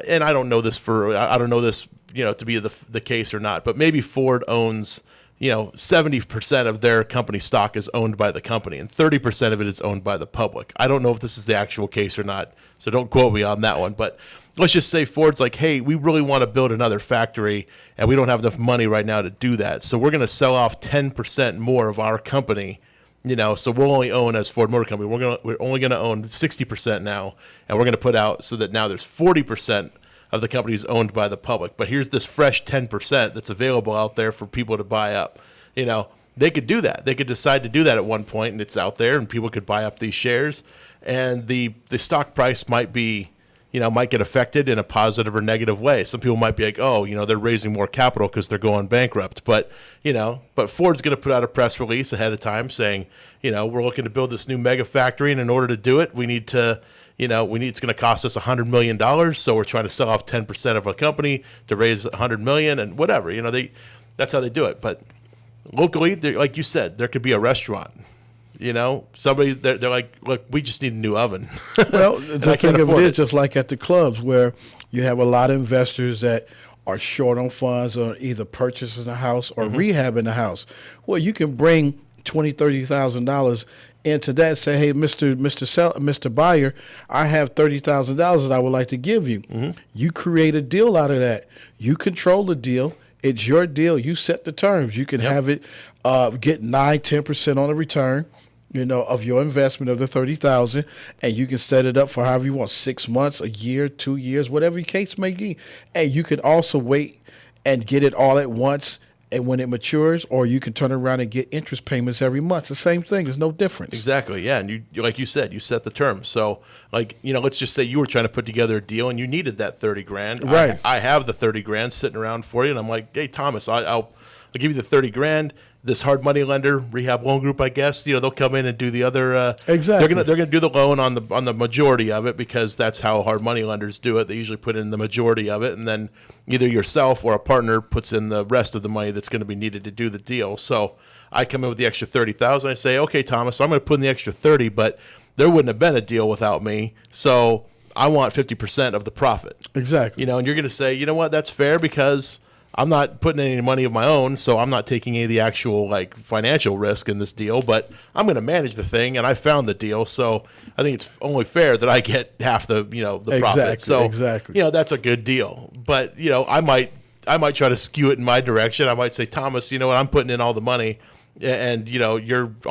and I don't know this to be the case or not, but maybe Ford owns 70% of their company stock is owned by the company, and 30% of it is owned by the public. I don't know if this is the actual case or not, so don't quote me on that one. But let's just say Ford's like, hey, we really want to build another factory, and we don't have enough money right now to do that. So we're going to sell off 10% more of our company, so we'll only own, as Ford Motor Company, we're only going to own 60% now, and we're going to put out so that now there's 40% of the company is owned by the public. But here's this fresh 10% that's available out there for people to buy up. They could do that. They could decide to do that at one point, and it's out there, and people could buy up these shares. And the stock price might get affected in a positive or negative way. Some people might be like, oh, they're raising more capital because they're going bankrupt. But Ford's going to put out a press release ahead of time saying, we're looking to build this new mega factory, and in order to do it, we need to it's going to cost us $100 million, so we're trying to sell off 10% of our company to raise $100 million and whatever. That's how they do it. But locally, like you said, there could be a restaurant. Somebody they're like, look, we just need a new oven. Well, the thing of it is, just like at the clubs where you have a lot of investors that are short on funds or either purchasing a house or rehabbing a house. Well, you can bring $20,000-$30,000 into that, say, hey, Mr. Buyer, I have $30,000 that I would like to give you. You create a deal out of that. You control the deal. It's your deal. You set the terms. You can have it get 9-10% on the return, of your investment of the $30,000, and you can set it up for however you want, 6 months, a year, 2 years, whatever your case may be. And you can also wait and get it all at once, and when it matures, or you can turn around and get interest payments every month. It's the same thing. There's no difference. Exactly, yeah. And you, like you said, you set the terms. So, let's just say you were trying to put together a deal and you needed that $30,000. Right. I have the $30,000 sitting around for you, and I'm like, hey, Thomas, I'll give you the $30,000. This hard money lender, rehab loan group, I guess, they'll come in and do the other. Exactly. They're gonna do the loan on the majority of it, because that's how hard money lenders do it. They usually put in the majority of it, and then either yourself or a partner puts in the rest of the money that's going to be needed to do the deal. So I come in with the extra $30,000. I say, okay, Thomas, so I'm going to put in the extra 30, but there wouldn't have been a deal without me. So I want 50% of the profit. Exactly. And you're going to say, you know what, that's fair, because I'm not putting any money of my own, so I'm not taking any of the actual financial risk in this deal, but I'm going to manage the thing, and I found the deal, so I think it's only fair that I get half the the profit. So exactly. That's a good deal. But I might try to skew it in my direction. I might say, Thomas, you know what, I'm putting in all the money, and all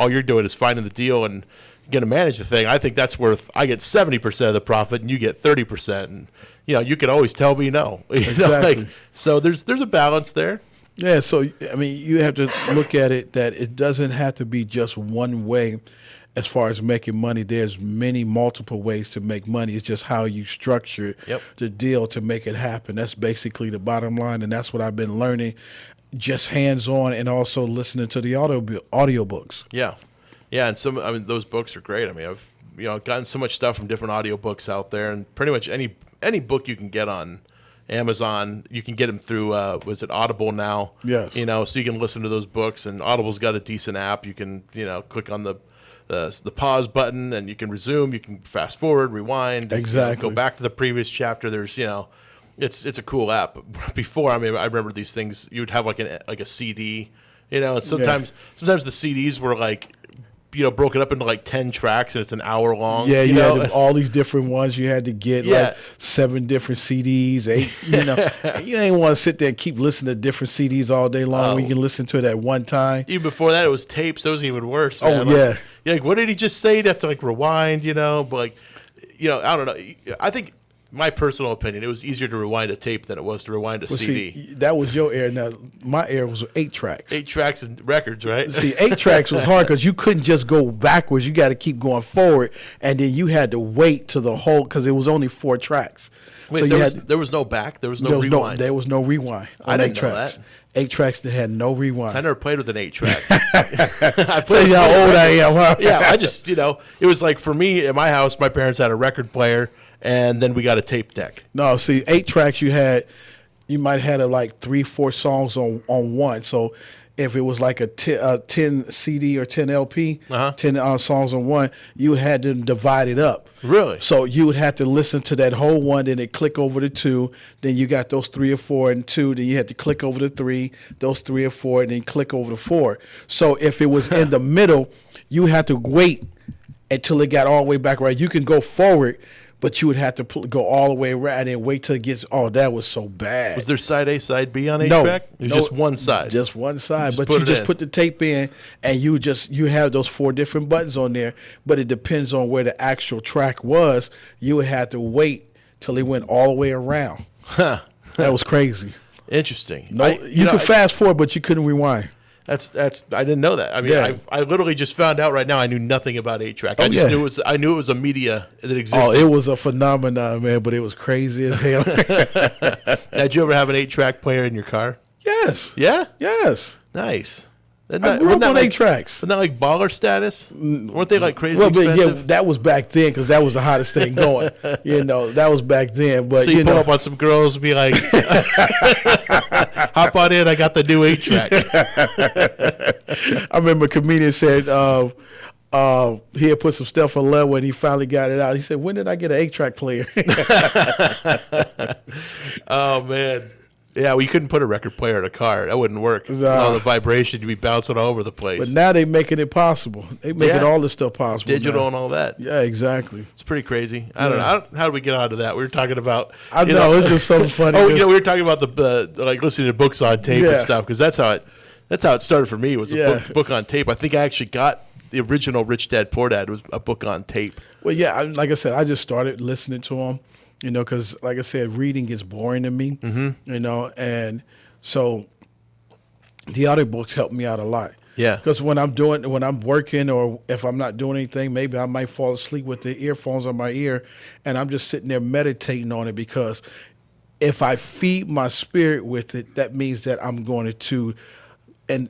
you're doing is finding the deal and going to manage the thing. I think that's worth. I get 70% of the profit, and you get 30%. And you can always tell me no. Exactly. So there's a balance there. Yeah. So you have to look at it that it doesn't have to be just one way. As far as making money, there's multiple ways to make money. It's just how you structure the deal to make it happen. That's basically the bottom line, and that's what I've been learning, just hands-on, and also listening to the audiobooks. Yeah. Yeah, and those books are great. I've gotten so much stuff from different audiobooks out there, and pretty much any book you can get on Amazon, you can get them through was it Audible now? Yes. So you can listen to those books, and Audible's got a decent app. You can click on the pause button, and you can resume. You can fast forward, rewind, exactly. Go back to the previous chapter. There's it's a cool app. Before, I remember these things. You would have like a CD, and sometimes the CDs were like broke it up into like 10 tracks and it's an hour long. Yeah, you you know? had all these different ones you had to get, like 7 different CDs, 8, you ain't want to sit there and keep listening to different CDs all day long when you can listen to it at one time. Even before that, it was tapes. Those even worse. Man. Oh, yeah. Like, what did he just say? You'd have to, like, rewind, But, like, I don't know. I think, my personal opinion, it was easier to rewind a tape than it was to rewind a CD. See, that was your era. Now, my era was 8 tracks. 8 tracks and records, right? See, 8 tracks was hard because you couldn't just go backwards. You got to keep going forward, and then you had to wait to the whole because it was only 4 tracks. Wait, so there was no back? There was no rewind? There was no rewind on I didn't 8 know tracks. that. 8 tracks that had no rewind. I never played with an 8-track. I tell you how old I am, huh? Yeah, I just, it was like for me, at my house, my parents had a record player, and then we got a tape deck. No, see, 8 tracks you might have had like 3-4 songs on one. So if it was like a 10 CD or 10 LP, 10 songs on one, you had to divide it up. Really? So you would have to listen to that whole one, then it click over to 2, then you got those 3 or 4 and 2, then you had to click over to 3, those 3 or 4, and then click over to 4. So if it was in the middle, you had to wait until it got all the way back right. You can go forward, but you would have to go all the way around and wait till it gets. Oh, that was so bad. Was there side A, side B on 8-track? No, It was just one side. Just one side. But you you just put the tape in, and you have those 4 different buttons on there. But it depends on where the actual track was. You would have to wait till it went all the way around. Huh. That was crazy. Interesting. No, you could fast forward, but you couldn't rewind. That's I didn't know that. I mean, I literally just found out right now. I knew nothing about 8-track. I knew it was a media that existed. Oh, it was a phenomenon, man. But it was crazy as hell. Did you ever have an 8-track player in your car? Yes. Yeah. Yes. I Nice. grew up on 8 tracks. Wasn't that like baller status? Weren't they like crazy expensive? Yeah, that was back then because that was the hottest thing going. That was back then. But so you pull up on some girls and be like, "Hop on in, I got the new 8-track." I remember a comedian said he had put some stuff on level and he finally got it out. He said, "When did I get an 8-track player?" Oh man. Yeah, well, you couldn't put a record player in a car. That wouldn't work. No. All the vibration, you'd be bouncing all over the place. But now they're making it possible. They're making all this stuff possible. Digital now. And all that. Yeah, exactly. It's pretty crazy. I don't know. How did we get onto that? We were talking about. I know. It's just so funny. We were talking about the like listening to books on tape and stuff because that's how it started for me. Was a book on tape. I think I actually got the original Rich Dad Poor Dad was a book on tape. Well, yeah. Like I said, I just started listening to them. Because like I said, reading gets boring to me. Mm-hmm. And so the other books help me out a lot. Yeah. Because when I'm working or if I'm not doing anything, maybe I might fall asleep with the earphones on my ear and I'm just sitting there meditating on it because if I feed my spirit with it, that means that I'm going to and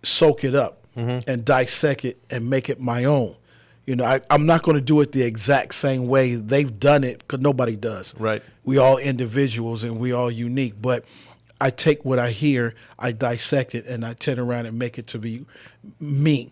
soak it up and dissect it and make it my own. I'm not going to do it the exact same way they've done it because nobody does. Right. We all individuals and we all unique. But I take what I hear, I dissect it, and I turn around and make it to be me.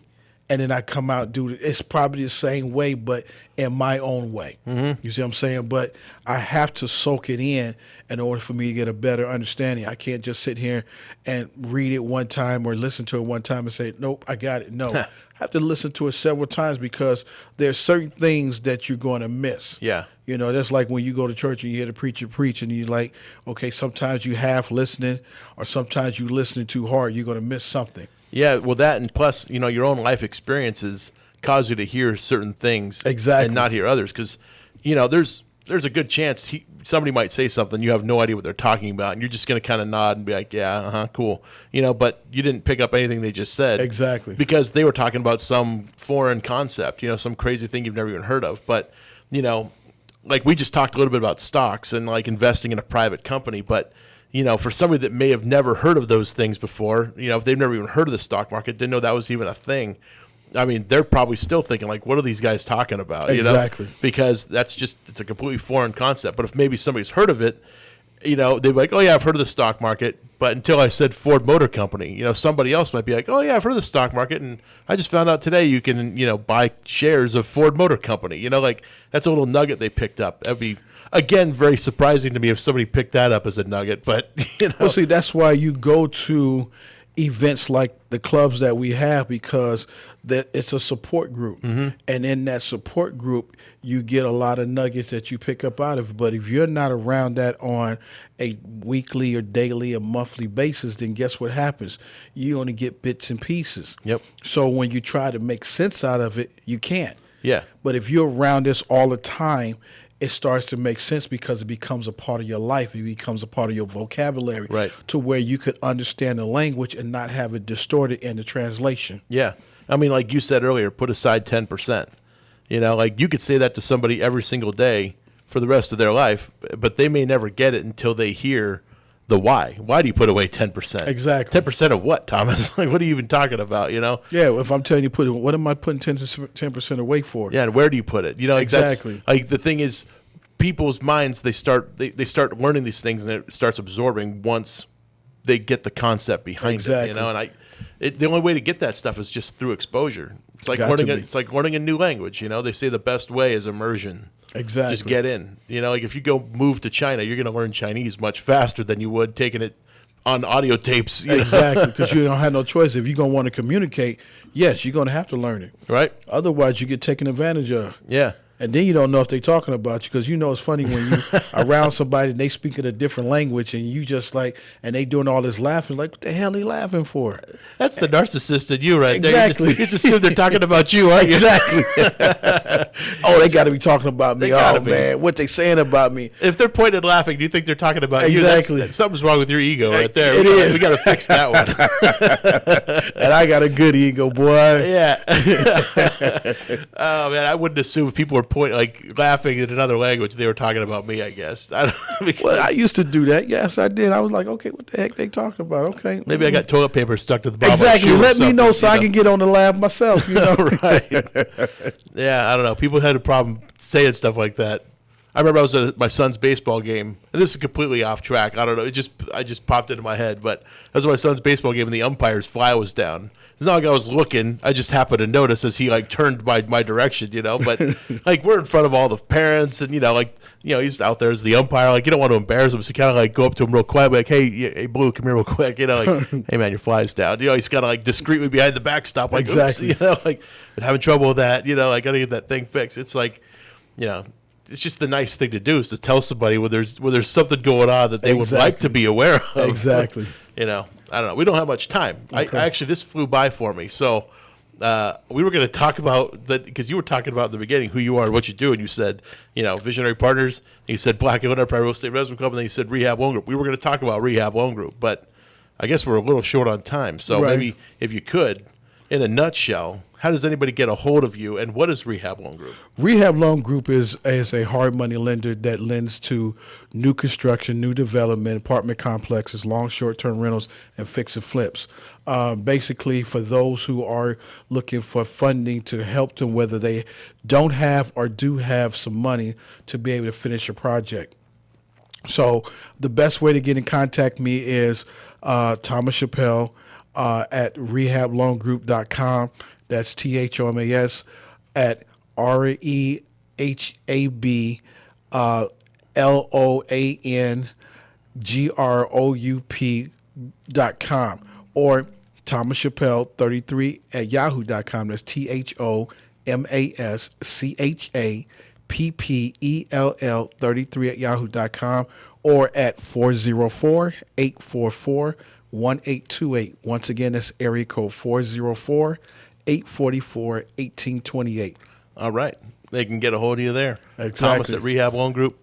And then I come out and do it. It's probably the same way, but in my own way. Mm-hmm. You see what I'm saying? But I have to soak it in order for me to get a better understanding. I can't just sit here and read it one time or listen to it one time and say, nope, I got it. No. I have to listen to it several times because there's certain things that you're going to miss. Yeah. That's like when you go to church and you hear the preacher preach and you're like, okay, sometimes you half listening or sometimes you listening too hard. You're going to miss something. Yeah, well, that and plus, your own life experiences cause you to hear certain things and not hear others because, there's a good chance somebody might say something, you have no idea what they're talking about, and you're just going to kind of nod and be like, yeah, cool. But you didn't pick up anything they just said. Exactly. Because they were talking about some foreign concept, some crazy thing you've never even heard of. But, like we just talked a little bit about stocks and like investing in a private company, but for somebody that may have never heard of those things before, if they've never even heard of the stock market, didn't know that was even a thing, I mean, they're probably still thinking, like, what are these guys talking about? Exactly. Because it's a completely foreign concept. But if maybe somebody's heard of it, they'd be like, oh, yeah, I've heard of the stock market. But until I said Ford Motor Company, somebody else might be like, oh, yeah, I've heard of the stock market. And I just found out today you can, buy shares of Ford Motor Company. Like, that's a little nugget they picked up. That'd be, again, very surprising to me if somebody picked that up as a nugget, but Well, see, that's why you go to events like the clubs that we have, because that it's a support group, and in that support group you get a lot of nuggets that you pick up out of it. But if you're not around that on a weekly or daily or monthly basis, then guess what happens? You only get bits and pieces. Yep. So when you try to make sense out of it, you can't. Yeah. But if you're around this all the time, it starts to make sense, because it becomes a part of your life. It becomes a part of your vocabulary, Right. to where you could understand the language and not have it distorted in the translation. Yeah. I mean, like you said earlier, put aside 10%. You know, like you could say that to somebody every single day for the rest of their life, but they may never get it until they hear the why. Why do you put away 10%? Exactly. 10% of what, Thomas? Like, what are you even talking about, you know? Yeah, if I'm telling you, what am I putting 10% away for? Yeah, and where do you put it? You know, like Exactly. Like the thing is, people's minds, they start learning these things, and it starts absorbing once they get the concept behind it. Exactly. You know, and the only way to get that stuff is just through exposure. It's like Got to be. it's like learning a new language. You know, they say the best way is immersion. Exactly. Just get in. You know, like if you go move to China, you're going to learn Chinese much faster than you would taking it on audio tapes. You know? Exactly, because you don't have no choice. If you're going to want to communicate, yes, you're going to have to learn it. Right? Otherwise, you get taken advantage of. Yeah. And then you don't know if they're talking about you, because you know it's funny when you around somebody and they speak in a different language, and you just like, and they doing all this laughing, like, what the hell are they laughing for? That's the narcissist in you right Exactly. there. You just assume they're talking about you, aren't you? Exactly. Oh, they got to be talking about me. They gotta Oh, be. man, what they saying about me? If they're pointed laughing, do you think they're talking about you? Exactly. Something's wrong with your ego right there. It is. We got to fix that one. And I got a good ego, boy. Yeah. Oh man, I wouldn't assume if people were laughing in another language, they were talking about me. I guess. I don't, because Well, I used to do that. Yes, I did. I was like, okay, what the heck they talking about? Okay. maybe I got toilet paper stuck to the bottom. Exactly. Of my shoe Let or me know so something, I can get on the lab myself, you know. right. Yeah, I don't know. People had a problem saying stuff like that. I remember I was at my son's baseball game, and this is completely off track. I don't know. I just popped into my head, but I was at my son's baseball game, and the umpire's fly was down. It's not like I was looking. I just happened to notice as he turned my direction, you know. But we're in front of all the parents, and he's out there as the umpire. You don't want to embarrass him, so you kind of go up to him real quiet, like, hey, Blue, come here real quick. You know, hey man, your fly's down. You know, he's kind of discreetly behind the backstop, like, Exactly. oops, you know, been having trouble with that. You know, gotta get that thing fixed. It's it's just the nice thing to do is to tell somebody where there's something going on that they would like to be aware of. Exactly. You know, I don't know. We don't have much time. Okay. I actually, this flew by for me. So we were going to talk about that because you were talking about in the beginning who you are and what you do. And you said, Visionary Partners. And you said Black and Enterprise Real Estate Investment Club. And then you said Rehab Loan Group. We were going to talk about Rehab Loan Group. But I guess we're a little short on time. So Right. maybe if you could, in a nutshell, how does anybody get a hold of you, and what is Rehab Loan Group? Rehab Loan Group is a hard money lender that lends to new construction, new development, apartment complexes, long short-term rentals, and fix and flips. Basically, for those who are looking for funding to help them, whether they don't have or do have some money to be able to finish a project. So the best way to get in contact with me is Thomas Chappelle at rehabloangroup.com. That's THOMAS at REHABLOANGROUP.com, or Thomas Chappelle 33 at yahoo.com. That's THOMASCHAPPELL 33 at yahoo.com, or at 404-844-1828. Once again, that's area code 404-844-1828. All right. They can get a hold of you there. Exactly. Thomas at Rehab Loan Group.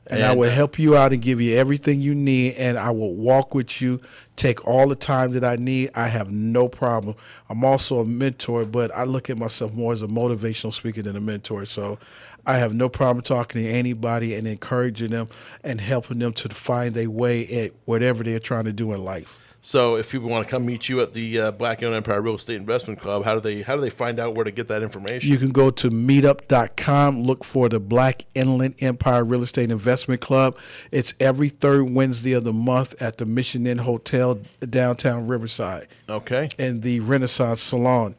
And I will help you out and give you everything you need, and I will walk with you, take all the time that I need. I have no problem. I'm also a mentor, but I look at myself more as a motivational speaker than a mentor. So I have no problem talking to anybody and encouraging them and helping them to find their way at whatever they're trying to do in life. So if people want to come meet you at the Black and Empire Real Estate Investment Club, how do they find out where to get that information? You can go to meetup.com, look for the Black Inland Empire Real Estate Investment Club. It's every third Wednesday of the month at the Mission Inn Hotel, downtown Riverside. Okay. In the Renaissance Salon.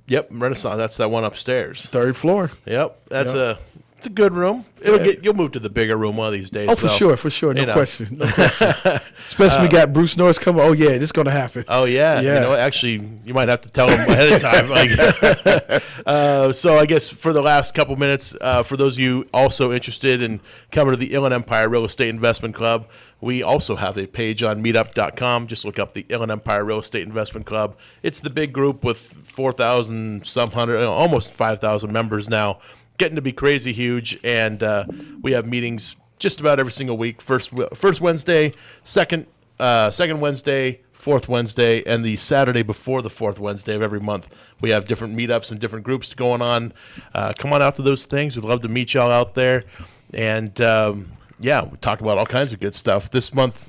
Yep, Renaissance. That's that one upstairs. Third floor. Yep, that's Yep. It's a good room. You'll move to the bigger room one of these days. Oh, for sure. No question. Especially when we got Bruce Norris coming. Oh, yeah, this is going to happen. Oh, yeah. Yeah. Actually, you might have to tell him ahead of time. So I guess for the last couple minutes, for those of you also interested in coming to the Inland Empire Real Estate Investment Club, we also have a page on meetup.com. Just look up the Inland Empire Real Estate Investment Club. It's the big group with 4,000, some hundred, almost 5,000 members now. Getting to be crazy huge, and we have meetings just about every single week. First Wednesday, second Wednesday, fourth Wednesday, and the Saturday before the fourth Wednesday of every month. We have different meetups and different groups going on. Come on out to those things. We'd love to meet y'all out there. And, we talk about all kinds of good stuff. This month,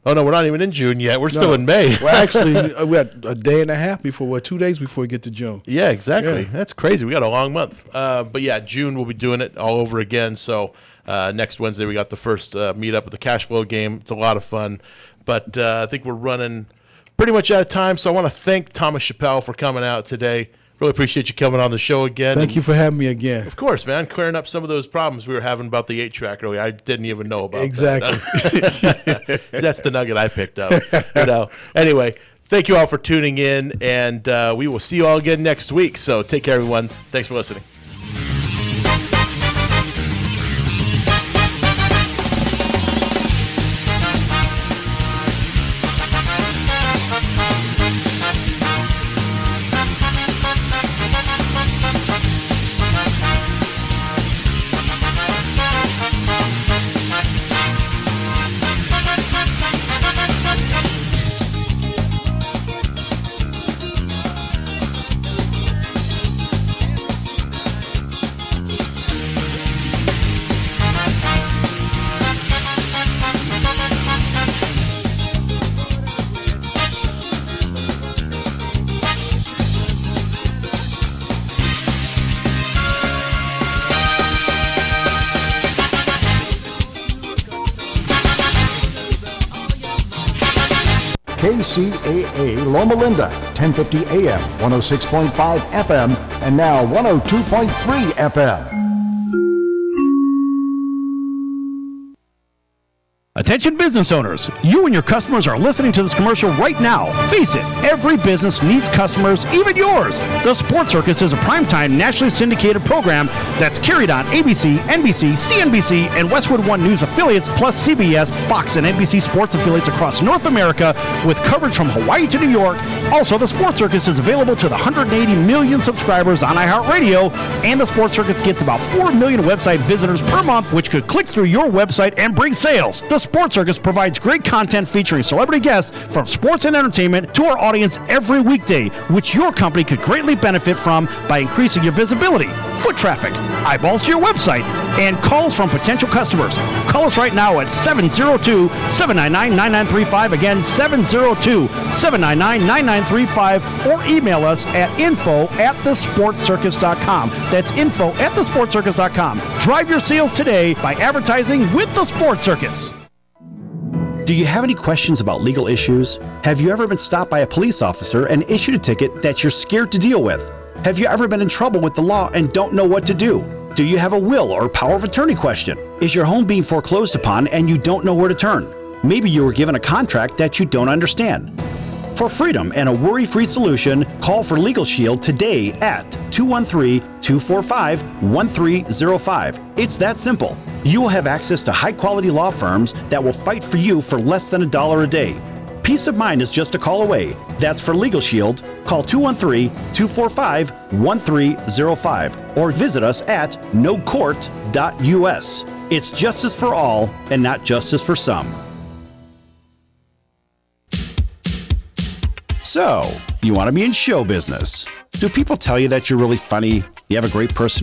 oh, no, we're not even in June yet. We're still in May. Well, actually, we had a day and a half 2 days before we get to June. Yeah, exactly. Yeah. That's crazy. We got a long month. But, yeah, June we'll be doing it all over again. So next Wednesday we got the first meetup at the cash flow game. It's a lot of fun. But I think we're running pretty much out of time. So I want to thank Thomas Chappelle for coming out today. Really appreciate you coming on the show again. Thank you for having me again. Of course, man. Clearing up some of those problems we were having about the 8-track earlier. I didn't even know about exactly. that. That's the nugget I picked up. Anyway, thank you all for tuning in, and we will see you all again next week. So take care, everyone. Thanks for listening. KCAA Loma Linda, 1050 AM, 106.5 FM, and now 102.3 FM. Attention business owners, you and your customers are listening to this commercial right now. Face it, every business needs customers, even yours. The Sports Circus is a primetime nationally syndicated program that's carried on ABC, NBC, CNBC, and Westwood One News affiliates, plus CBS, Fox, and NBC sports affiliates across North America with coverage from Hawaii to New York. Also, the Sports Circus is available to the 180 million subscribers on iHeartRadio, and the Sports Circus gets about 4 million website visitors per month, which could click through your website and bring sales. The Sports Circus provides great content featuring celebrity guests from sports and entertainment to our audience every weekday, which your company could greatly benefit from by increasing your visibility, foot traffic, eyeballs to your website, and calls from potential customers. Call us right now at 702-799-9935. Again, 702-799-9935, or email us at info@thesportscircus.com. That's info@thesportscircus.com. Drive your sales today by advertising with the Sports Circus. Do you have any questions about legal issues? Have you ever been stopped by a police officer and issued a ticket that you're scared to deal with? Have you ever been in trouble with the law and don't know what to do? Do you have a will or power of attorney question? Is your home being foreclosed upon and you don't know where to turn? Maybe you were given a contract that you don't understand. For freedom and a worry-free solution, call for Legal Shield today at 213-245-1305. It's that simple. You will have access to high-quality law firms that will fight for you for less than $1 a day. Peace of mind is just a call away. That's for Legal Shield. Call 213-245-1305 or visit us at nocourt.us. It's justice for all and not justice for some. So, you want to be in show business. Do people tell you that you're really funny, you have a great personality?